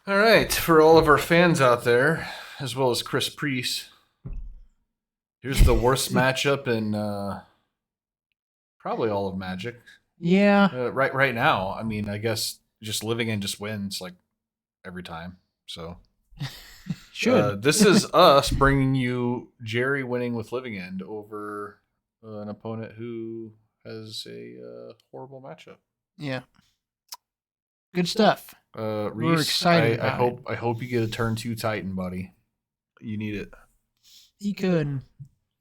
All right, for all of our fans out there, as well as Chris Priest, here's the worst matchup in probably all of Magic. Yeah, Right now, I mean, I guess just living in just wins like every time. So should. this is us bringing you Jerry winning with living end over an opponent who has a horrible matchup. Yeah, good stuff. We're Reese, excited I about it. hope you get a turn 2 Titan, buddy. You need it. He could.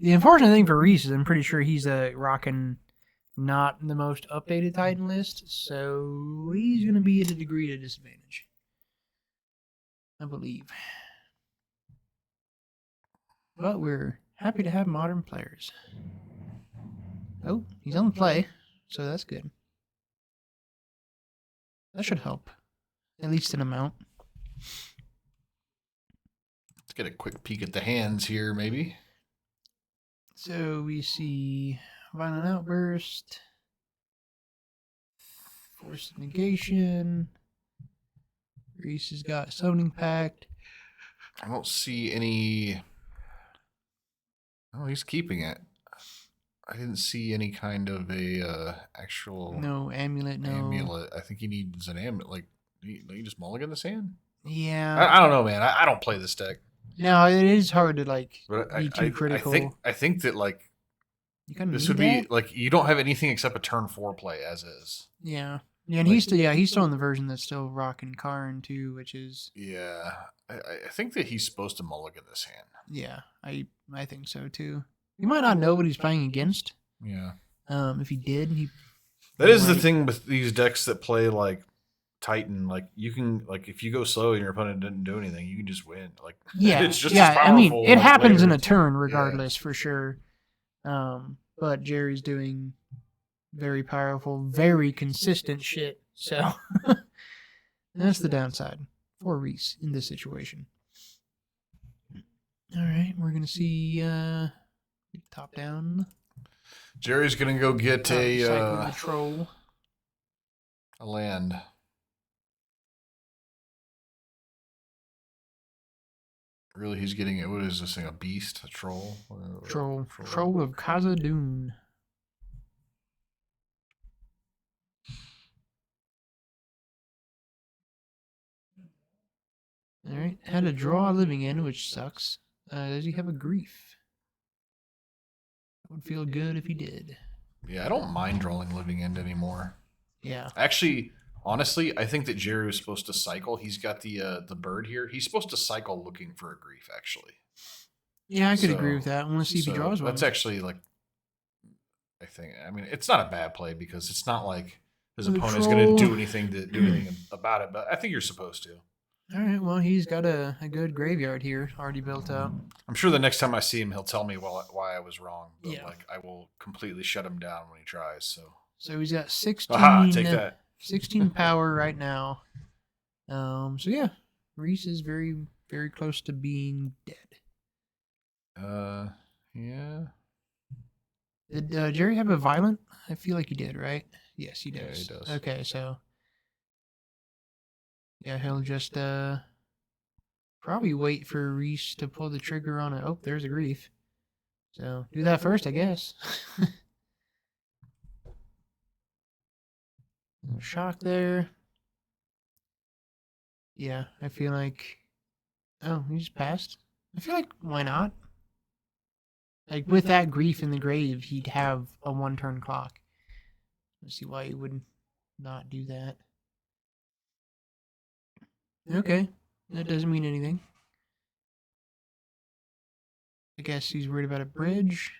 The unfortunate thing for Reese is I'm pretty sure he's rocking not the most updated Titan list, so he's going to be at a degree of disadvantage. I believe. But we're happy to have modern players. Oh, he's on the play, so that's good. That should help, at least an amount. Let's get a quick peek at the hands here, maybe. So we see Violent Outburst, Forced Negation. Reese has got Summoning Pact. I don't see any. Oh, he's keeping it. I didn't see any kind of a actual No amulet, no. amulet. I think he needs an amulet. Like, you just mulligan this hand? Yeah. I don't know, man. I don't play this deck. No, it is hard to But be too critical. I think that like You kind of this need would be that? like you don't have anything except a turn 4 play as is. Yeah. Yeah, and he's still in the version that's still rocking Karn too, which is Yeah, I think that he's supposed to mulligan this hand. yeah, I think so too. You might not know what he's playing against. Yeah. If he did, that is the thing with these decks that play like Titan. Like you can like if you go slow and your opponent didn't do anything, you can just win. Like yeah, it's just yeah. as powerful. I mean, it happens later. in a turn regardless for sure. But Jerry's doing very powerful, very consistent shit. So that's the downside for Reese in this situation. All right, we're gonna see top down. Jerry's gonna go get a troll. A land. Really, he's getting it. What is this thing? A beast? A troll? Troll of Khazad-dûm. All right, had to draw a living end, which sucks. Does he have a grief? That would feel good if he did. Yeah, I don't mind drawing living end anymore. Yeah. Actually, honestly, I think that Jerry was supposed to cycle. He's got the bird here. He's supposed to cycle looking for a grief, actually. Yeah, I could agree with that. I want to see if he draws one. That's actually like, I mean, it's not a bad play because it's not like his opponent's going to do anything about it. But I think you're supposed to. All right. Well, he's got a good graveyard here already built up. I'm sure the next time I see him, he'll tell me why I was wrong. But yeah. like, I will completely shut him down when he tries. So he's got 16. Take that. 16 power right now. So yeah, Reese is very, very close to being dead. Yeah. Did Jerry have a violent? I feel like he did, right? Yes, he does. Yeah, he does. Okay, so yeah, he'll just probably wait for Reese to pull the trigger on it. Oh, there's a grief. So do that first, I guess. Shock there. Yeah, I feel like. Oh, he just passed. I feel like why not? Like with that grief in the grave, he'd have a 1-turn clock. Let's see why he would not do that. Okay, that doesn't mean anything. I guess he's worried about a bridge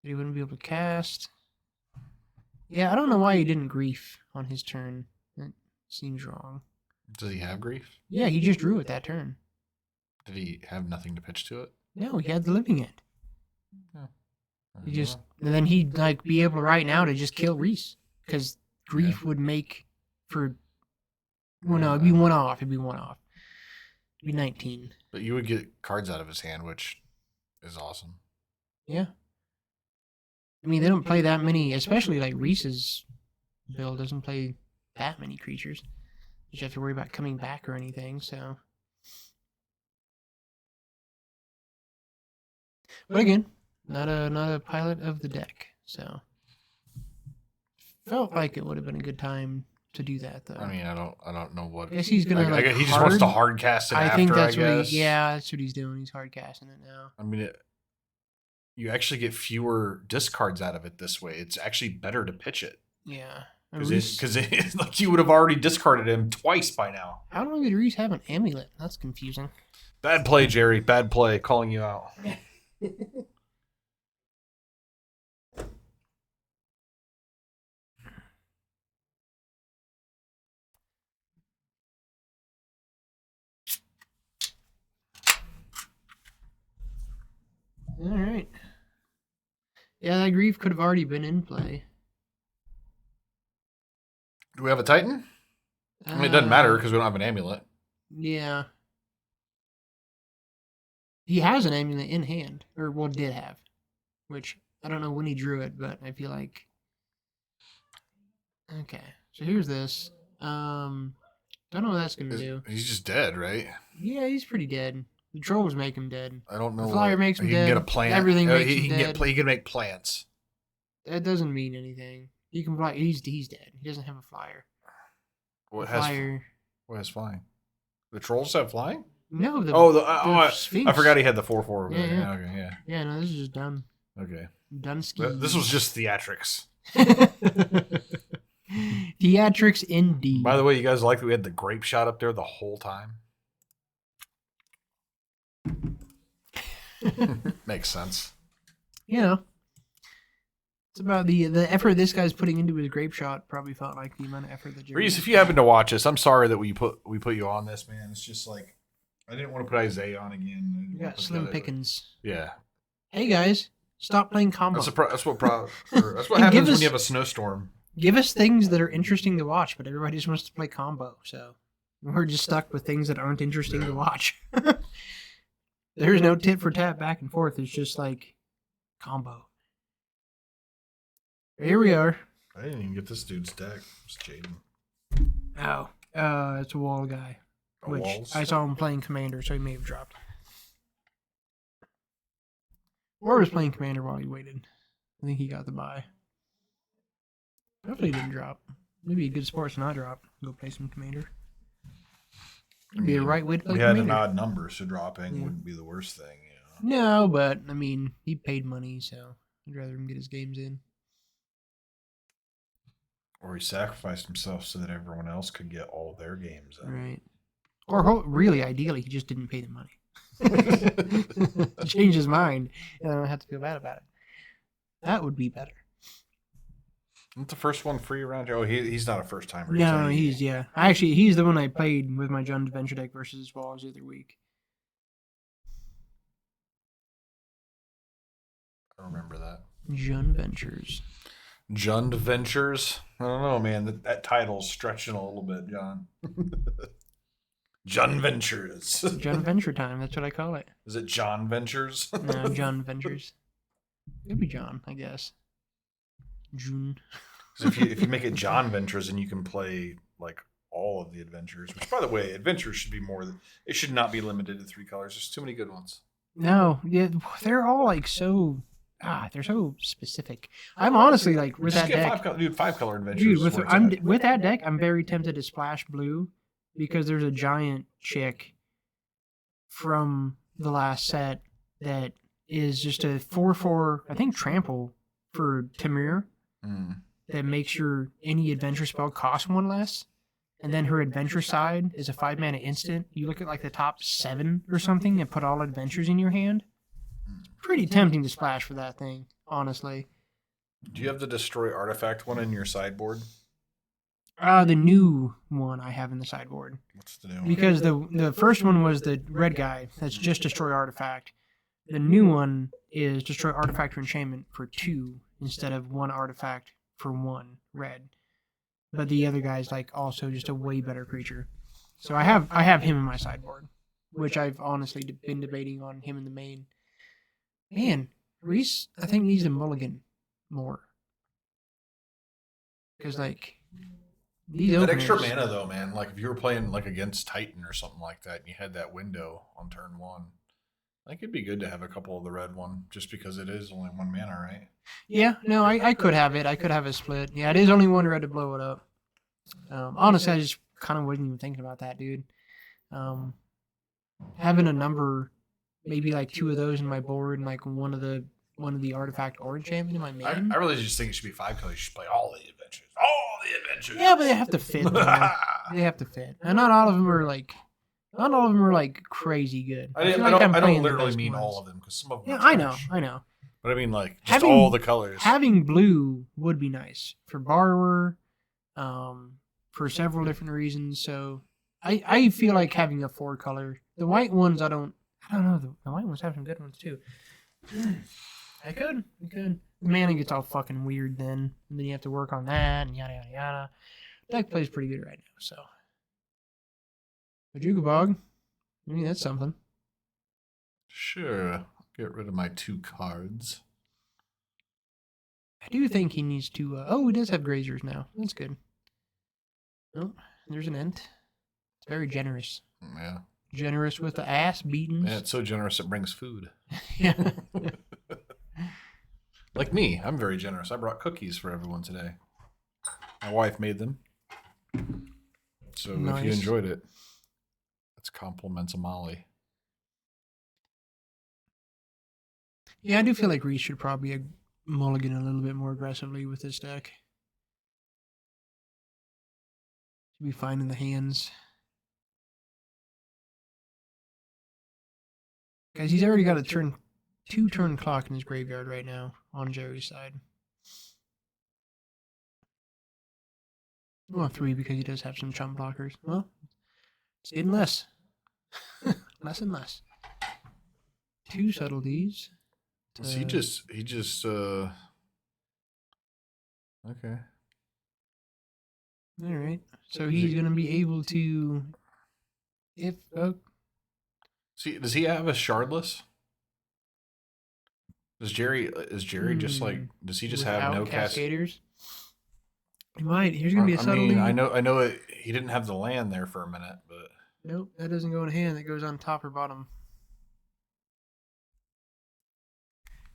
that he wouldn't be able to cast. Yeah, I don't know why he didn't grief on his turn. That seems wrong. Does he have grief? Yeah, he just drew it that turn. Did he have nothing to pitch to it? No, he had the living end. Yeah. He just, and then he'd like be able right now to just kill Reese because grief would make for. Well, no, it'd be one off. It'd be 19. But you would get cards out of his hand, which is awesome. Yeah. I mean, they don't play that many, especially like Reese's build doesn't play that many creatures. You have to worry about coming back or anything, so. But again, not a pilot of the deck, so. Felt like it would have been a good time to do that, though. I mean, I don't know what. I guess he's gonna like. He just wants to hard cast it. I after, think that's I guess. that's what he's doing. He's hard casting it now. I mean, you actually get fewer discards out of it this way. It's actually better to pitch it. Yeah, because like you would have already discarded him twice by now. How long did Reis have an amulet? That's confusing. Bad play, Jerry. Bad play. Calling you out. All right. Yeah, that grief could have already been in play. Do we have a Titan? I mean, it doesn't matter because we don't have an amulet. Yeah. He has an amulet in hand, or well, did have, which I don't know when he drew it, but I feel like. Okay, so here's this. Don't know what that's gonna do. He's just dead, right? Yeah, he's pretty dead. The trolls make him dead. I don't know. The flyer makes him dead. He can get a plant. Everything makes him dead. He can make plants. That doesn't mean anything. He can fly. He's dead. He doesn't have a flyer. What flyer? What has flying? The trolls have flying? No. I forgot he had the 4/4. Yeah. Okay, yeah. Yeah, no, this is just done. Okay. Done ski. This was just theatrics. Theatrics indeed. By the way, you guys like that we had the grape shot up there the whole time? Makes sense. You know, it's about the effort this guy's putting into his grape shot. Probably felt like the amount of effort that Reis, if you happen to watch this, I'm sorry that we put you on this, man. It's just like I didn't want to put Isaiah on again. We got slim pickings. Yeah. Hey guys, stop playing combo. That's what happens when you have a snowstorm. Give us things that are interesting to watch, but everybody just wants to play combo, so we're just stuck with things that aren't interesting to watch. There's no tit for tat back and forth. It's just like combo. Here we are. I didn't even get this dude's deck. It's Jaden. Oh, it's a wall guy. Which Walls? I saw him playing Commander, so he may have dropped. Or was playing Commander while he waited. I think he got the buy. Hopefully he didn't drop. Maybe a good sport to not drop. Go play some Commander. It'd be a right way to play Commander. We had an odd number, so dropping wouldn't be the worst thing. You know? No, but, I mean, he paid money, so I'd rather him get his games in. Or he sacrificed himself so that everyone else could get all their games in. Right. Or really, ideally, he just didn't pay the money. Change his mind, and I don't have to feel bad about it. That would be better. Isn't the first one free around here? Oh, he's not a first timer. No, he's the one I played with my Jund Adventure deck versus Walls the other week. I remember that. Jund Ventures. Jund Ventures? I don't know, man. That title's stretching a little bit, John. Jund Ventures. Jund Venture time, that's what I call it. Is it John Ventures? No, Jund Ventures. Could be John, I guess. June. If you make it John Ventures, and you can play like all of the adventures. Which, by the way, adventures should be more. It should not be limited to 3 colors. There's too many good ones. No, yeah, they're all like so. They're so specific. I'm honestly like with that deck. 5-color adventures. Dude, with that deck, I'm very tempted to splash blue because there's a giant chick from the last set that is just a 4/4, I think, trample for Tamir that makes your any adventure spell cost 1 less. And then her adventure side is a 5-mana instant. You look at like the top 7 or something and put all adventures in your hand. It's pretty tempting to splash for that thing, honestly. Do you have the destroy artifact one in your sideboard? The new one I have in the sideboard. What's the new one? Because the first one was the red guy. That's just destroy artifact. The new one is destroy artifact or enchantment for 2 instead of 1 artifact for 1 red. But the other guy's like also just a way better creature. So I have him in my sideboard, which I've honestly been debating on him in the main. Man, Reis, I think, needs to mulligan more. Because, like, These That extra openers- mana though, man. Like if you were playing like against Titan or something like that, and you had that window on turn 1, I think it'd be good to have a couple of the red one, just because it is only 1 mana, right? Yeah, no, I could have it. I could have a split. Yeah, it is only 1 red to blow it up. Honestly, I just kind of wasn't even thinking about that, dude. Having a number, maybe like 2 of those in my board, and like one of the artifact orange champion in my main. I really just think it should be 5 colors. You should play all the adventures. All the adventures. Yeah, but they have to fit. Though. They have to fit, and not all of them are like. Not all of them are like crazy good. I feel like I'm don't playing the literally best mean ones. all of them, because some of them. Yeah, are I know, trash. I know. But I mean like just Having- all the colors. Having blue would be nice for borrower, for several different reasons. So I feel like having a 4 color. The white ones I don't know. The white ones have some good ones too. I could. The mana gets all fucking weird then, and then you have to work on that and yada yada yada. Deck plays pretty good right now, so. Majuga Bog. I mean, that's something. Sure. Get rid of my 2 cards. I do think he needs to. Oh, he does have grazers now. That's good. Oh, there's an ent. It's very generous. Yeah. Generous with the ass beatings. Yeah, it's so generous it brings food. Yeah. Like me, I'm very generous. I brought cookies for everyone today. My wife made them. So if you Nice. enjoyed it, that's compliments of Molly. Yeah, I do feel like Reis should probably mulligan a little bit more aggressively with this deck. Should be fine in the hands. Guys, he's already got a 2-turn clock in his graveyard right now on Jerry's side. Well, 3 because he does have some chump blockers. Well, it's getting less. Less and less. 2 subtleties. So he just okay. All right. So he's going to be able to if See, does he have a shardless? Is Jerry just like, does he just have no cascaders? He might. Here's going to be a subtlety. I know he didn't have the land there for a minute, but Nope, that doesn't go in hand. That goes on top or bottom.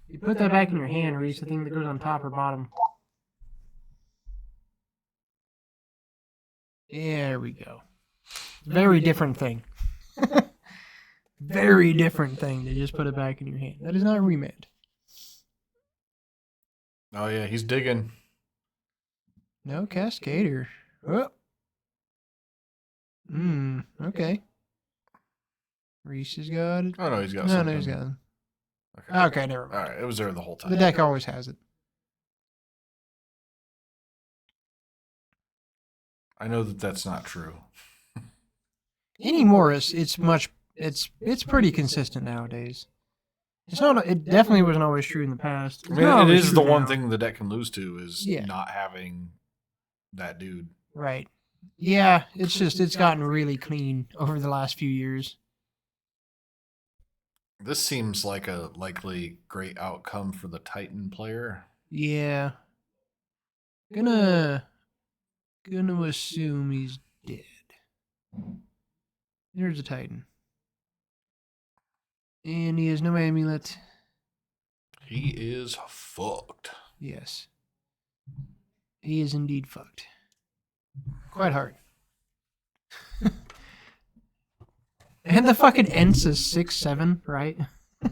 You put that back in your hand, Reese. The thing that goes on top or bottom. There we go. Very different thing. Very different thing to just put it back in your hand. That is not remade. oh yeah, he's digging. No Cascader. Oh. Okay. Reese has got it. Oh no, he's got No, something. he's got it. Okay. Okay, never All mind. right, it was there the whole time. The deck always has it. I know that that's not true. Anymore, it's pretty consistent nowadays. It's not. It definitely wasn't always true in the past. It's I mean, not it always is true the one now. thing the deck can lose to is Yeah. not having that dude. Right. Yeah, it's gotten really clean over the last few years. This seems like a likely great outcome for the Titan player. Yeah. Gonna assume he's dead. There's a Titan. And he has no amulet. He is fucked. Yes. He is indeed fucked. Quite hard. And the fucking Ents is 6-7, right? I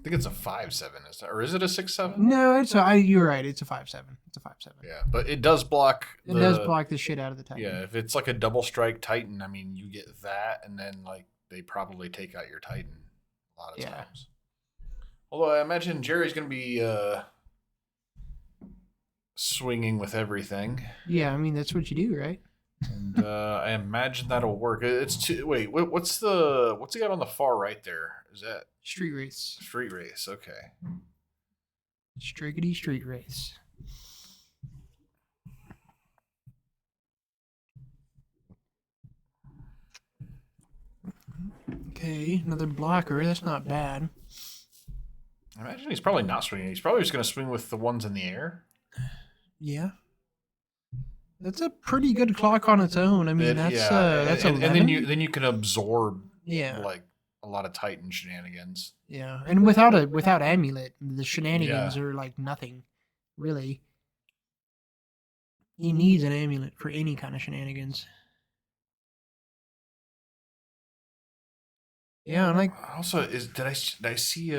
think it's a 5/7, is that, or is it a 6/7? No, you're right. It's a 5-7. It's a 5-7. Yeah, but it does block. It does block the shit out of the Titan. Yeah, if it's like a double strike Titan, I mean, you get that, and then like they probably take out your Titan a lot of times. Although I imagine Jerry's going to be swinging with everything. Yeah, I mean that's what you do, right? And I imagine that'll work. Wait, what's he got on the far right there? Is that Street Race. Street Race? Okay. Striggity Street Race. Okay, another blocker. That's not bad. I imagine he's probably not swinging. He's probably just going to swing with the ones in the air. Yeah. That's a pretty good clock on its own. I mean, that's 11. and then you can absorb Yeah. like a lot of Titan shenanigans. Yeah, and without Amulet, the shenanigans are like nothing, really. He needs an Amulet for any kind of shenanigans. Yeah, and like Also, did I see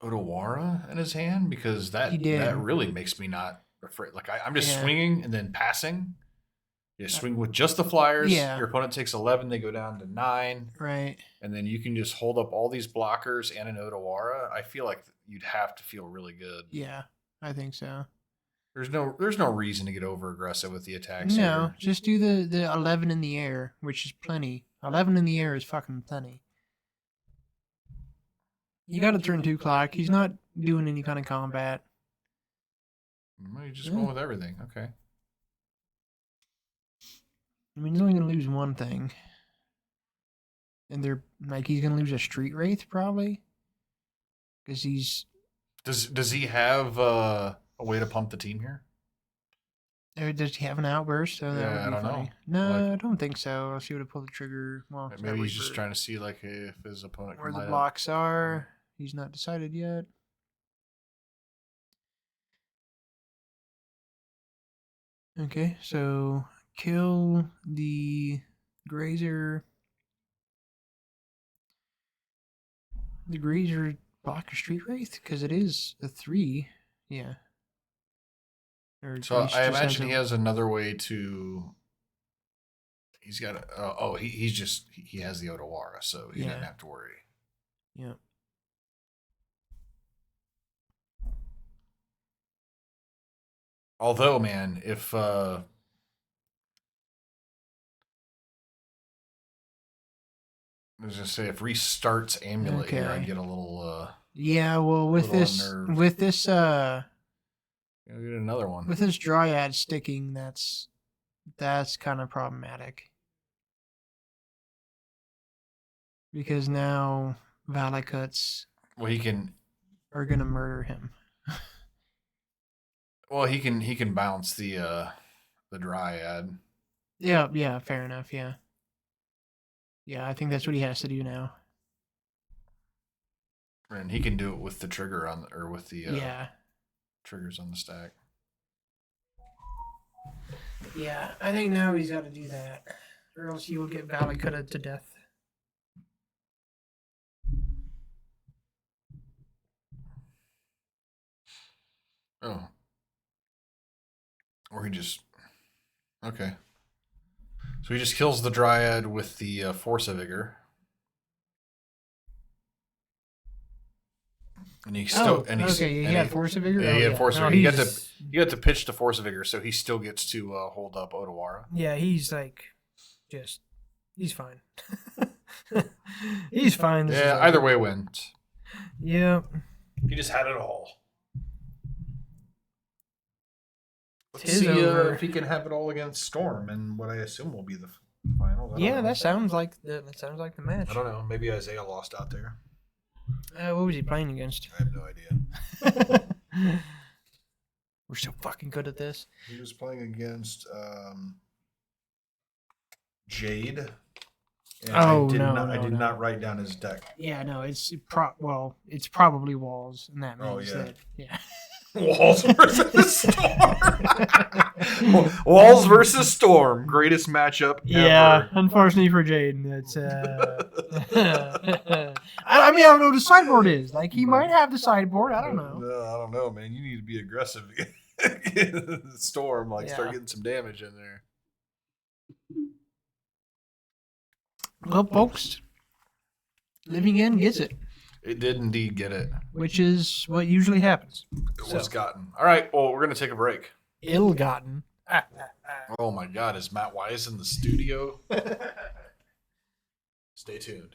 Odawara in his hand? Because He did. that really makes me not afraid. Like I'm just Yeah. swinging and then passing. You swing with just the flyers. Yeah. Your opponent takes 11. They go down to 9. right. And then you can just hold up all these blockers and an Odawara. I feel like you'd have to feel really good. Yeah, I think so. There's no reason to get over aggressive with the attacks. No, just do the 11 in the air, which is plenty. 11 in the air is fucking plenty. You got to turn 2 clock. He's not doing any kind of combat. Well, you just go with everything. Okay. I mean, he's only going to lose one thing. And they're like, he's going to lose a Street Wraith probably. Because he's. Does he have a way to pump the team here? Or does he have an outburst? So that Yeah, would be I don't funny. know. No, Like, I don't think so. I'll see what to pull the trigger. Well, it's maybe not he's just Reaper. trying to see like if his opponent Where can the light up. blocks are. He's not decided yet. Okay, so kill the grazer. The grazer block a Street Wraith? Because it is a 3. Yeah. Or So Reis I just imagine he has another way to. He's got he has the Odawara, so he doesn't have to worry. Yeah. Although, man, if I was gonna say if Reis starts Amulet here, I'd Okay. get a little Yeah, well with Little this unnerved. with this get another one. with this Dryad sticking, that's kind of problematic. Because now Valakuts Well, he can. are gonna murder him. Well, he can bounce the Dryad. Yeah, fair enough, yeah. Yeah, I think that's what he has to do now. And he can do it with the trigger or with the Yeah. triggers on the stack. Yeah, I think now he's got to do that. Or else he will get Valakutta to death. Oh. Or he just. Okay. So he just kills the Dryad with the Force of Vigor. And he still. He had Force of Vigor? Yeah, he had Force of No, Vigor. he's- You got to pitch the Force of Vigor, so he still gets to hold up Odawara. Yeah, he's like, he's fine. He's fine. Yeah, either way wins. Yeah. He just had it all. Let's Tis see over. if he can have it all against Storm and what I assume will be the finals. I don't Yeah, know. that sounds like the match. I don't know. Maybe Isaiah lost out there. What was he playing against? I have no idea. We're so fucking good at this. He was playing against Jade. And Oh, I did not write down his deck. Yeah, no, it's probably walls, and that Oh, means yeah. that yeah. Walls versus Storm. Walls versus Storm. Greatest matchup ever. Unfortunately for Jaden, that's I mean, I don't know what the sideboard is. Like, he might have the sideboard. I don't know. No, I don't know, man. You need to be aggressive against Storm. Like, start Yeah. getting some damage in there. Well, folks, Living End gets it, It did indeed get it. which is what usually happens. It was gotten. All right. Well, we're gonna take a break. Ill-gotten. Oh my God, is Matt Wise in the studio? Stay tuned.